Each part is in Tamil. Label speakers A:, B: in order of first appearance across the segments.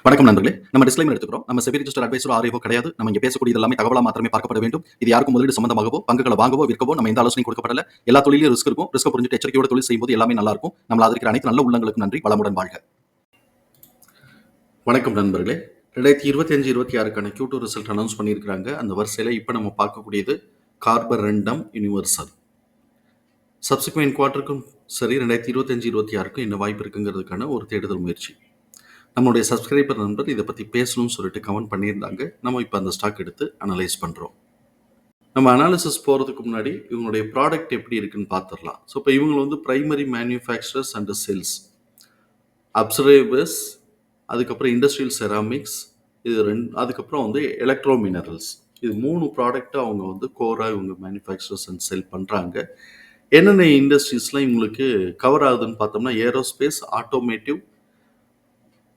A: வணக்கம் நண்பர்களே. நம்ம டிஸ்க்ளைமர் எடுத்துக்கிறோம். நம்ம செபி ரிஜிஸ்டர்ட் அட்வைசரோ ஆர்ஐஓ கிடையாது. நம்ம இங்க பேசக்கூடியது எல்லாமே தகவலா மாத்திரமே பார்க்கப்பட வேண்டும். இது யாருக்கும் முதலீடு சம்பந்தமாகவோ, பங்குகளை வாங்கவோ, விற்கவோ நம்ம எந்த ஆலோசனையும் கொடுக்கப்படல. எல்லா தொழிலும் ரிஸ்க் இருக்கும். ரிஸ்க் புரிஞ்சுட்டு எச்சரிக்கையோட தொழில் செய்யும்போது எல்லாமே நல்லா இருக்கும். நம்மள ஆதரிக்கிற அனைத்து நல்ல உள்ளங்களுக்கும் நன்றி. வளமுடன் வாழ்க. வணக்கம் நண்பர்களே. 2025-26க்கான Q2 ரிசல்ட் அனௌன்ஸ் பண்ணியிருக்காங்க. அந்த வரிசையில இப்ப நம்ம பார்க்கக்கூடியது கார்பரண்டம் யுனிவர்சல். சப்சிக்வெண்ட் குவார்ட்டருக்கும் சரி 2025-26க்கும் என்ன வாய்ப்பு இருக்குங்கிறதுக்கான ஒரு தேடுதல் முயற்சி. நம்மளுடைய சப்ஸ்கிரைபர் நண்பர் இதை பற்றி பேசணும்னு சொல்லிட்டு கமெண்ட் பண்ணியிருந்தாங்க. நம்ம இப்போ அந்த ஸ்டாக் எடுத்து அனலைஸ் பண்ணுறோம். நம்ம அனாலிசிஸ் போகிறதுக்கு முன்னாடி இவங்களுடைய ப்ராடக்ட் எப்படி இருக்குன்னு பார்த்துடலாம். ஸோ இப்போ இவங்க வந்து பிரைமரி மேனுஃபேக்சரர்ஸ் அண்ட் சேல்ஸ், அப்சர்வேர்ஸ், அதுக்கப்புறம் இண்டஸ்ட்ரியல் செராமிக்ஸ், இது அதுக்கப்புறம் வந்து எலக்ட்ரோ மினரல்ஸ், இது 3 ப்ராடக்ட்டை அவங்க வந்து கோராக இவங்க மேனுஃபேக்சரர்ஸ் அண்ட் செல் பண்ணுறாங்க. என்னென்ன இண்டஸ்ட்ரீஸ்லாம் இவங்களுக்கு கவர் ஆகுதுன்னு பார்த்தோம்னா aerospace, automotive,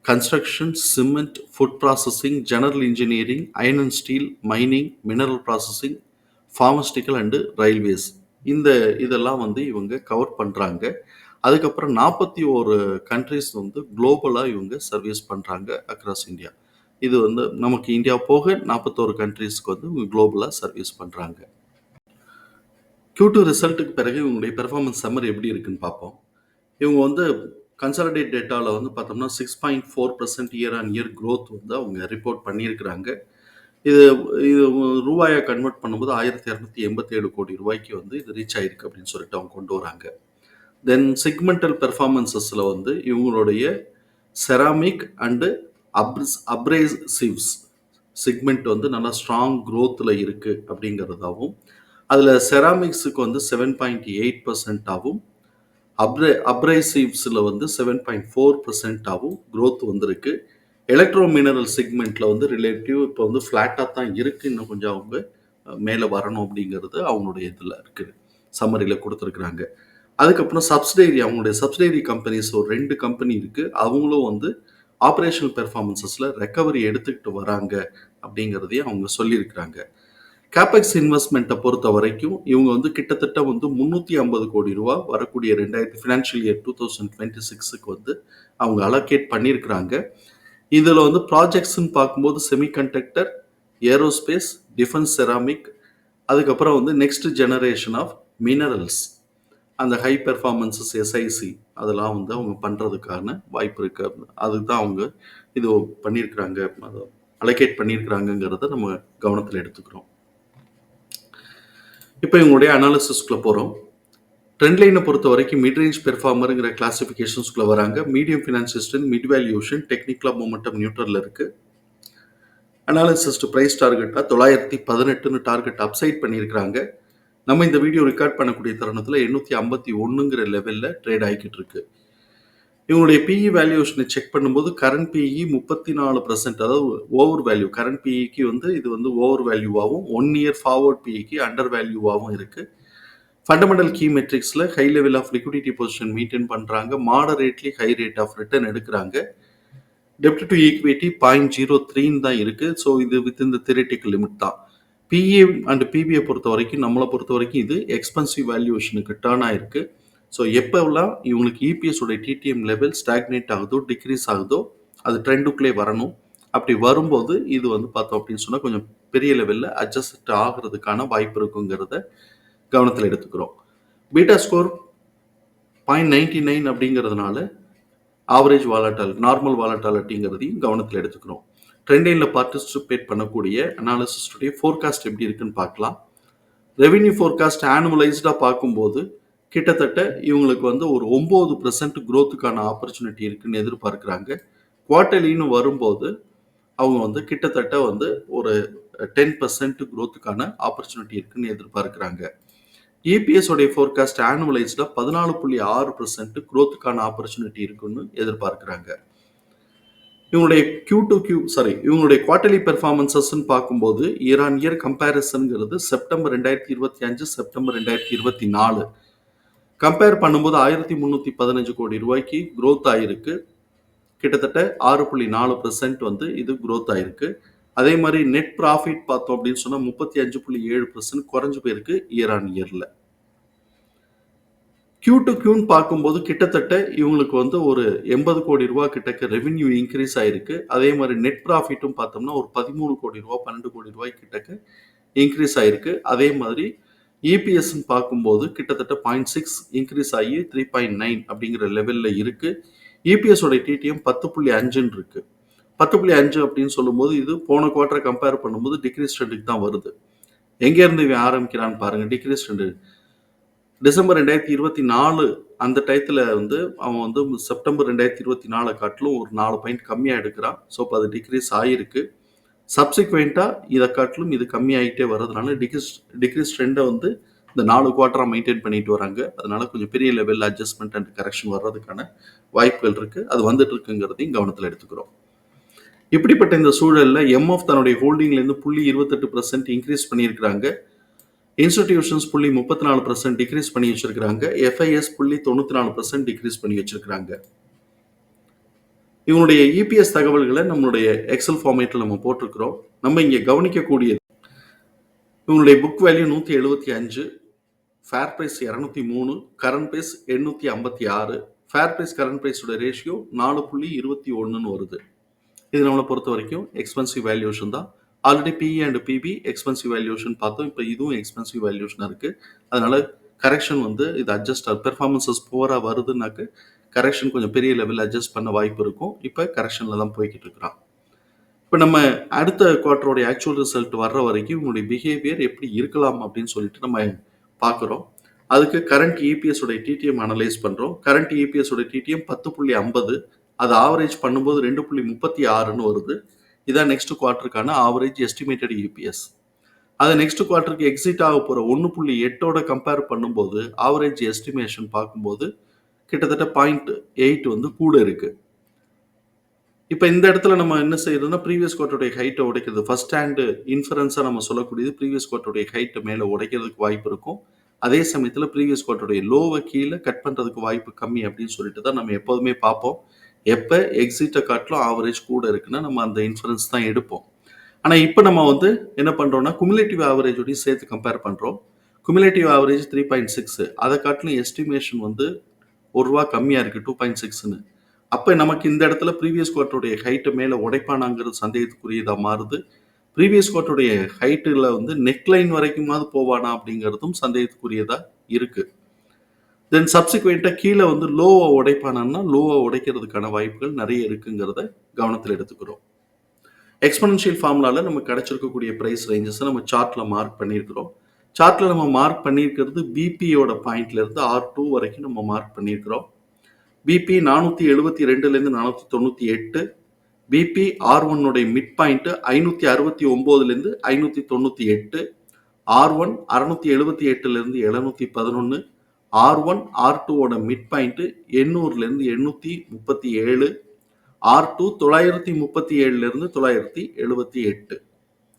A: construction, cement, food processing, general engineering, iron and steel, mining, mineral processing, pharmaceutical and railways. இதெல்லாம் வந்து இவங்க கவர் பண்ணுறாங்க. அதுக்கப்புறம் 41 கண்ட்ரிஸ் வந்து குளோபலாக இவங்க சர்வீஸ் பண்ணுறாங்க அக்ராஸ் இந்தியா. இது வந்து நமக்கு இந்தியா போக 41 கண்ட்ரிஸ்க்கு வந்து இவங்க குளோபலாக சர்வீஸ் பண்ணுறாங்க. Q2 ரிசல்ட்டுக்கு பிறகு இவங்களுடைய பெர்ஃபார்மன்ஸ் சம்மர் எப்படி இருக்குன்னு பார்ப்போம். இவங்க வந்து கன்சாலிடேட் டேட்டாவில் வந்து பார்த்தோம்னா 6.4% இயர் ஆன் இயர் க்ரோத் வந்து அவங்க ரிப்போர்ட் பண்ணியிருக்கிறாங்க. இது இது ரூபாயை கன்வெர்ட் பண்ணும்போது 1287 கோடி ரூபாய்க்கு வந்து இது ரீச் ஆயிருக்கு அப்படின்னு சொல்லிட்டு அவங்க கொண்டு வராங்க. தென் செக்மெண்டல் பெர்ஃபார்மன்சஸில் வந்து இவங்களுடைய செராமிக் அண்டு அப்ரேசிவ்ஸ் செக்மெண்ட் வந்து நல்லா ஸ்ட்ராங் க்ரோத்தில் இருக்குது அப்படிங்கிறதாகவும், அதில் செராமிக்ஸுக்கு வந்து 7.8%ஆகவும், அப்ரைசிவ்ஸில் வந்து 7.4%ஆகவும் க்ரோத் வந்திருக்கு. எலக்ட்ரோ மினரல் செக்மெண்ட்டில் வந்து ரிலேட்டிவ் இப்போ வந்து ஃப்ளாட்டாக தான் இருக்குது. இன்னும் கொஞ்சம் அவங்க மேலே வரணும் அப்படிங்கிறது அவங்களுடைய இதில் இருக்குது, சம்மரியில் கொடுத்துருக்குறாங்க. அதுக்கப்புறம் அவங்களுடைய சப்சிடரி கம்பெனிஸ் ஒரு 2 கம்பெனி இருக்குது. அவங்களும் வந்து ஆப்ரேஷனல் பெர்ஃபார்மன்ஸஸில் ரெக்கவரி எடுத்துக்கிட்டு வராங்க அப்படிங்கிறதையும் அவங்க சொல்லியிருக்கிறாங்க. கேபெக்ஸ் இன்வெஸ்ட்மெண்ட்டை பொறுத்த வரைக்கும் இவங்க வந்து கிட்டத்தட்ட வந்து 350 கோடி ரூபா வரக்கூடிய ஃபினான்ஷியல் இயர் 2026க்கு வந்து அவங்க அலோகேட் பண்ணியிருக்கிறாங்க. இதில் வந்து ப்ராஜெக்ட்ஸ்ன்னு பார்க்கும்போது செமிகண்டக்டர், ஏரோஸ்பேஸ், டிஃபென்ஸ் செராமிக், அதுக்கப்புறம் வந்து நெக்ஸ்ட் ஜெனரேஷன் ஆஃப் மினரல்ஸ், அந்த ஹை பெர்ஃபார்மன்ஸஸ் எஸ்ஐசி அதெல்லாம் வந்து அவங்க பண்ணுறதுக்கான வாய்ப்பு இருக்குது. அதுக்கு தான் அவங்க இது பண்ணியிருக்கிறாங்க, அலோகேட் பண்ணியிருக்கிறாங்கங்கிறத நம்ம கவனத்தில் எடுத்துக்கிறோம். இப்போ இவங்களுடைய அனாலிசிஸ்குள்ளே போகிறோம். ட்ரெண்ட் லைனை பொறுத்த வரைக்கும் மிட் ரேஞ்ச் பெர்ஃபார்மருங்கிற கிளாசிஃபிகேஷன்ஸ்குள்ளே வராங்க. Medium financial strength, mid valuation, டெக்னிக்கலாக மொமெண்டம் நியூட்ரலில் இருக்குது. அனாலிசிஸ்ட் ப்ரைஸ் டார்கெட்டாக 918ன்னு டார்கெட் அப்சைட் பண்ணியிருக்கிறாங்க. நம்ம இந்த வீடியோ ரெக்கார்ட் பண்ணக்கூடிய தருணத்தில் 851ங்கிற லெவலில் ட்ரேட் ஆகிக்கிட்டு இருக்கு. இவங்களுடைய பிஇ வேல்யூஷனை செக் பண்ணும்போது கரண்ட் பிஇ 34%, அதாவது ஓவர் வேல்யூ. கரண்ட் பிஇக்கு வந்து இது வந்து ஓவர் வேல்யூவாகவும் 1 இயர் ஃபார்வர்ட் பிஇக்கு அண்டர் வேல்யூவாகவும் இருக்குது. ஃபண்டமெண்டல் கீ மெட்ரிக்ஸில் high level of liquidity position maintain பண்ணுறாங்க. Moderately high rate of return எடுக்கிறாங்க. டெப்ட் டு ஈக்விட்டி 0.03 தான் இருக்குது. ஸோ இது வித்தின் த தியரிட்டிக்கல் லிமிட் தான். பிஇ அண்ட் பிபிஐ பொறுத்த வரைக்கும், நம்மளை பொறுத்த வரைக்கும் இது எக்ஸ்பென்சிவ் வேல்யூஷனுக்கு டேர்ன் ஆயிருக்கு. ஸோ எப்போல்லாம் இவங்களுக்கு இபிஎஸ் உடைய டிடிஎம் லெவல் ஸ்டாக்னேட் ஆகுதோ, டிக்ரீஸ் ஆகுதோ, அது ட்ரெண்டுக்குள்ளே வரணும். அப்படி வரும்போது இது வந்து பார்த்தோம் அப்படின்னு சொன்னால் கொஞ்சம் பெரிய லெவலில் அட்ஜஸ்ட் ஆகிறதுக்கான வாய்ப்பு இருக்குங்கிறத கவனத்தில் எடுத்துக்கிறோம். பீட்டா ஸ்கோர் 0.99 அப்படிங்கிறதுனால ஆவரேஜ் நார்மல் வாலட்டாலிட்டிங்கிறதையும் கவனத்தில் எடுத்துக்கிறோம். ட்ரெண்ட் லைனில் பார்ட்டிசிபேட் பண்ணக்கூடிய அனாலிசிஸ்டுடைய ஃபோர்காஸ்ட் எப்படி இருக்குன்னு பார்க்கலாம். ரெவென்யூ ஃபோர்காஸ்ட் ஆனுவலைஸ்டாக பார்க்கும்போது கிட்டத்தட்ட இவங்களுக்கு வந்து ஒரு 9% க்ரோத்துக்கான ஆப்பர்ச்சுனிட்டி இருக்குன்னு எதிர்பார்க்குறாங்க. குவார்ட்டர்லின்னு வரும்போது அவங்க வந்து கிட்டத்தட்ட வந்து ஒரு 10% க்ரோத்துக்கான ஆப்பர்ச்சுனிட்டி இருக்குன்னு எதிர்பார்க்குறாங்க. இபிஎஸ் உடைய ஃபோர்காஸ்ட் ஆனுவலைஸ்டாக 14.6% க்ரோத்துக்கான ஆப்பர்ச்சுனிட்டி இருக்குன்னு எதிர்பார்க்குறாங்க. இவங்களுடைய குவார்ட்டர்லி பெர்ஃபார்மன்சஸ்ன்னு பார்க்கும்போது இயர் ஆன் இயர் கம்பேரிசன்கிறது செப்டம்பர் 2025, செப்டம்பர் 2024 கம்பேர் பண்ணும்போது 1315 கோடி ரூபாய்க்கு க்ரோத் ஆகிருக்கு. கிட்டத்தட்ட 6.4% வந்து இது க்ரோத் ஆகிருக்கு. அதே மாதிரி நெட் ப்ராஃபிட் பார்த்தோம் அப்படின்னு சொன்னால் 35.7% குறைஞ்சு போயிருக்கு இயர் ஆன் இயரில். Q to Qன்னு பார்க்கும்போது கிட்டத்தட்ட இவங்களுக்கு வந்து ஒரு ரூ. 80 கோடி கிட்டக்க ரெவென்யூ இன்கிரீஸ் ஆயிருக்கு. அதே மாரி நெட் ப்ராஃபிட்டும் பார்த்தோம்னா ஒரு ரூ. 13 கோடி, ரூ. 12 கோடி கிட்டக்க இன்கிரீஸ் ஆயிருக்கு. அதே மாதிரி இபிஎஸ்ன்னு பார்க்கும்போது கிட்டத்தட்ட 0.6 இன்கிரீஸ் ஆகி 3.9 அப்படிங்கிற லெவல்ல இருக்கு. இபிஎஸ் ஓட டிடிஎம் 10.5ன்னு இருக்கு. 10.5 அப்படின்னு சொல்லும்போது இது போன குவார்ட்டரை கம்பேர் பண்ணும்போது டிக்ரீஸ் ட்ரெண்டுக்கு தான் வருது. எங்க இருந்து இவன் ஆரம்பிக்கிறான்னு பாருங்க. டிக்ரீஸ் ட்ரெண்டு டிசம்பர் 2024 அந்த டயத்துல வந்து அவன் வந்து செப்டம்பர் 2024 காட்டிலும் ஒரு 4 பாயிண்ட் கம்மியா எடுக்கிறான். ஸோ அப்போ அது டிக்ரீஸ் ஆயிருக்கு. சப்சிக்வெண்ட்டா இதை காட்டிலும் இது கம்மியாயிட்டே வர்றதுனால டிக்ரீஸ் ட்ரெண்டை வந்து இந்த 4 குவார்ட்டரா மெயின்டைன் பண்ணிட்டு வராங்க. அதனால கொஞ்சம் பெரிய லெவல் அட்ஜஸ்ட்மெண்ட் அண்ட் கரெக்ஷன் வர்றதுக்கான வாய்ப்புகள் இருக்கு. அது வந்துட்டு இருக்குங்கிறதையும் கவனத்தில் எடுத்துக்கிறோம். இப்படிப்பட்ட இந்த சூழல்ல எம்எஃப் தன்னுடைய ஹோல்டிங்லேருந்து 0.28% இன்க்ரீஸ் பண்ணியிருக்கிறாங்க. இன்ஸ்டிடியூஷன்ஸ் 34% டிக்ரீஸ் பண்ணி வச்சிருக்காங்க. எஃப்ஐஎஸ் 94% டிக்ரீஸ் பண்ணி வச்சிருக்காங்க. இவனுடைய இபிஎஸ் தகவல்களை நம்மளுடைய எக்ஸல் ஃபார்மேட்டில் நம்ம போட்டிருக்கிறோம். நம்ம இங்கே கவனிக்கக்கூடியது இவங்களுடைய book value 175, fair price 203, current price 856, fair price current பிரைஸோட ரேஷியோ 4.21ன்னு வருது. இது நம்மளை பொறுத்த வரைக்கும் எக்ஸ்பென்சிவ் வேல்யூஷன் தான். Already PE and PB expensive valuation பார்த்தோம். இப்போ இதுவும் எக்ஸ்பென்சிவ் வேல்யூஷனாக இருக்குது. அதனால கரெக்ஷன் வந்து இது அட்ஜஸ்ட் பெர்ஃபார்மன்ஸஸ் புவராக வருதுன்னாக்க கரெக்ஷன் கொஞ்சம் பெரிய லெவலில் அட்ஜஸ்ட் பண்ண வாய்ப்பு இருக்கும். இப்போ கரெக்ஷனில் தான் போய்கிட்டு இருக்கிறான். இப்போ நம்ம அடுத்த குவார்ட்டரோடைய ஆக்சுவல் ரிசல்ட் வர்ற வரைக்கும் இவங்களுடைய பிஹேவியர் எப்படி இருக்கலாம் அப்படின்னு சொல்லிட்டு நம்ம பார்க்குறோம். அதுக்கு கரண்ட் இபிஎஸ் உடைய டிடிஎம் அனலைஸ் பண்ணுறோம். கரண்ட் இபிஎஸ் உடைய டிடிஎம் 10.50, அது ஆவரேஜ் பண்ணும்போது 2.36ன்னு வருது. இதான் நெக்ஸ்ட் குவார்ட்டருக்கான ஆவரேஜ் எஸ்டிமேட்டட் இபிஎஸ். அதை நெக்ஸ்ட் குவார்ட்டருக்கு எக்ஸிட் ஆக போகிற 1.8ஓட கம்பேர் பண்ணும்போது ஆவரேஜ் எஸ்டிமேஷன் பார்க்கும்போது கிட்டத்தட்ட 0.8 வந்து கூட இருக்கு. இப்போ இந்த இடத்துல நம்ம என்ன செய்யறதுன்னா ப்ரீவியஸ் குவார்ட்டருடைய ஹைட்டை உடைக்கிறது. ஃபர்ஸ்ட் ஹேண்ட் இன்ஃபரன்ஸாக நம்ம சொல்லக்கூடியது ப்ரீவியஸ் குவார்ட்டருடைய ஹைட்டை மேலே உடைக்கிறதுக்கு வாய்ப்பு இருக்கும். அதே சமயத்தில் ப்ரீவியஸ் குவார்ட்டருடைய லோவை கீழே கட் பண்ணுறதுக்கு வாய்ப்பு கம்மி அப்படின்னு சொல்லிட்டு தான் நம்ம எப்போதுமே பார்ப்போம். எப்போ எக்ஸிட்டை காட்டிலும் ஆவரேஜ் கூட இருக்குன்னா நம்ம அந்த இன்ஃபரன்ஸ் தான் எடுப்போம். ஆனால் இப்போ நம்ம வந்து என்ன பண்ணுறோம்னா குமுலேட்டிவ் ஆவரேஜோடையும் சேர்த்து கம்பேர் பண்ணுறோம். குமுலேட்டிவ் ஆவரேஜ் 3.6, அதை காட்டிலும் எஸ்டிமேஷன் வந்து ₹1 கம்மியாக இருக்குது 2.6ன்னு. அப்போ நமக்கு இந்த இடத்துல ப்ரீவியஸ் குவார்ட்டருடைய ஹைட்டு மேலே உடைப்பானாங்கிறது சந்தேகத்துக்குரியதாக மாறுது. ப்ரீவியஸ் குவார்ட்டருடைய ஹைட்டில் வந்து நெக்லைன் வரைக்குமாவது போவானா அப்படிங்கிறதும் சந்தேகத்துக்குரியதாக இருக்குது. தென் சப்சிக்வெண்ட்டாக கீழே வந்து லோவை உடைப்பானான்னா லோவை உடைக்கிறதுக்கான வாய்ப்புகள் நிறைய இருக்குங்கிறத கவனத்தில் எடுத்துக்கிறோம். எக்ஸ்பொனன்ஷியல் ஃபார்முலாவில் நமக்கு கிடைச்சிருக்கக்கூடிய ப்ரைஸ் ரேஞ்சஸை நம்ம சார்ட்டில் மார்க் பண்ணியிருக்கிறோம். சார்ட்டில் நம்ம மார்க் பண்ணியிருக்கிறது பிபியோட பாயிண்ட்லேருந்து R2 வரைக்கும் நம்ம மார்க் பண்ணியிருக்கிறோம். பிபி 472லேருந்து 498, பிபி R1உடைய மிட் பாயிண்ட் 569லேருந்து 598, R1 678லேருந்து 711, R1 R2ஓட மிட் பாயிண்ட் 800லேருந்து 837, R2 937லேருந்து 978.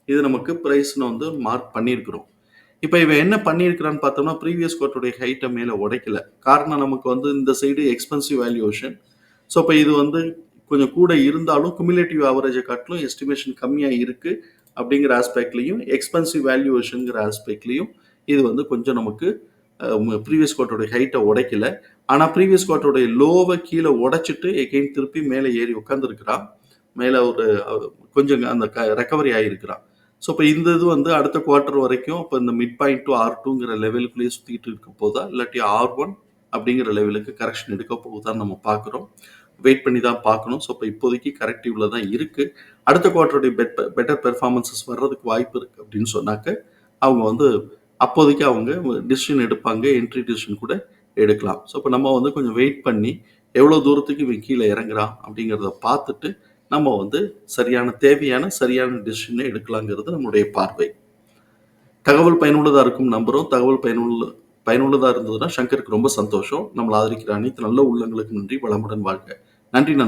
A: இது நமக்கு ப்ரைஸ்னு வந்து மார்க் பண்ணியிருக்கிறோம். இப்போ இவன் என்ன பண்ணியிருக்கிறான்னு பார்த்தோம்னா ப்ரீவியஸ் குவார்ட்டருடைய ஹைட்டை மேலே உடைக்கல. காரணம் நமக்கு வந்து இந்த சைடு எக்ஸ்பென்சிவ் வேல்யூஷன். ஸோ இப்போ இது வந்து கொஞ்சம் கூட இருந்தாலும் குமுலேட்டிவ் ஆவரேஜை காட்டிலும் எஸ்டிமேஷன் கம்மியாக இருக்குது அப்படிங்கிற ஆஸ்பெக்ட்லையும் எக்ஸ்பென்சிவ் வேல்யூவேஷனுங்கிற ஆஸ்பெக்ட்லையும் இது வந்து கொஞ்சம் நமக்கு ப்ரீவியஸ் குவார்ட்டருடைய ஹைட்டை உடைக்கல. ஆனால் ப்ரீவியஸ் குவார்ட்டருடைய லோவை கீழே உடைச்சிட்டு எகெயின் திருப்பி மேலே ஏறி உட்காந்துருக்கிறான். மேலே ஒரு கொஞ்சம் அந்த ரெக்கவரி ஆகியிருக்கிறான். ஸோ இப்போ இந்த இது வந்து அடுத்த குவார்ட்டர் வரைக்கும் இப்போ இந்த மிட் பாயிண்ட் டு R2ங்கிற லெவலுக்குள்ளேயே சுற்றிட்டு இருக்க போதா இல்லாட்டி R1 அப்படிங்கிற லெவலுக்கு கரெக்ஷன் எடுக்க போகுதான்னு நம்ம பார்க்குறோம். வெயிட் பண்ணி தான் பார்க்கணும். ஸோ இப்போ இப்போதைக்கு கரெக்டிவ்ல தான் இருக்குது. அடுத்த குவார்ட்டருடைய பெட்டர் பெர்ஃபார்மன்ஸஸ் வர்றதுக்கு வாய்ப்பு இருக்குது அப்படின்னு சொன்னாக்க அவங்க வந்து அப்போதைக்கு அவங்க டிசிஷன் எடுப்பாங்க. என்ட்ரி டிசிஷன் கூட எடுக்கலாம். ஸோ இப்போ நம்ம வந்து கொஞ்சம் வெயிட் பண்ணி எவ்வளோ தூரத்துக்கு இவன் கீழே இறங்குறான் அப்படிங்கிறத பார்த்துட்டு நம்ம வந்து சரியான டிசிஷனை எடுக்கலாங்கிறது நம்மளுடைய பார்வை. தகவல் பயனுள்ளதாக இருக்கும் நம்புகிறோம். தகவல் பயனுள்ளதாக இருந்ததுன்னா சங்கருக்கு ரொம்ப சந்தோஷம். நம்மளை ஆதரிக்கிற அனைத்து நல்ல உள்ளங்களுக்கு நன்றி. வளமுடன் வாழ்க. நன்றி.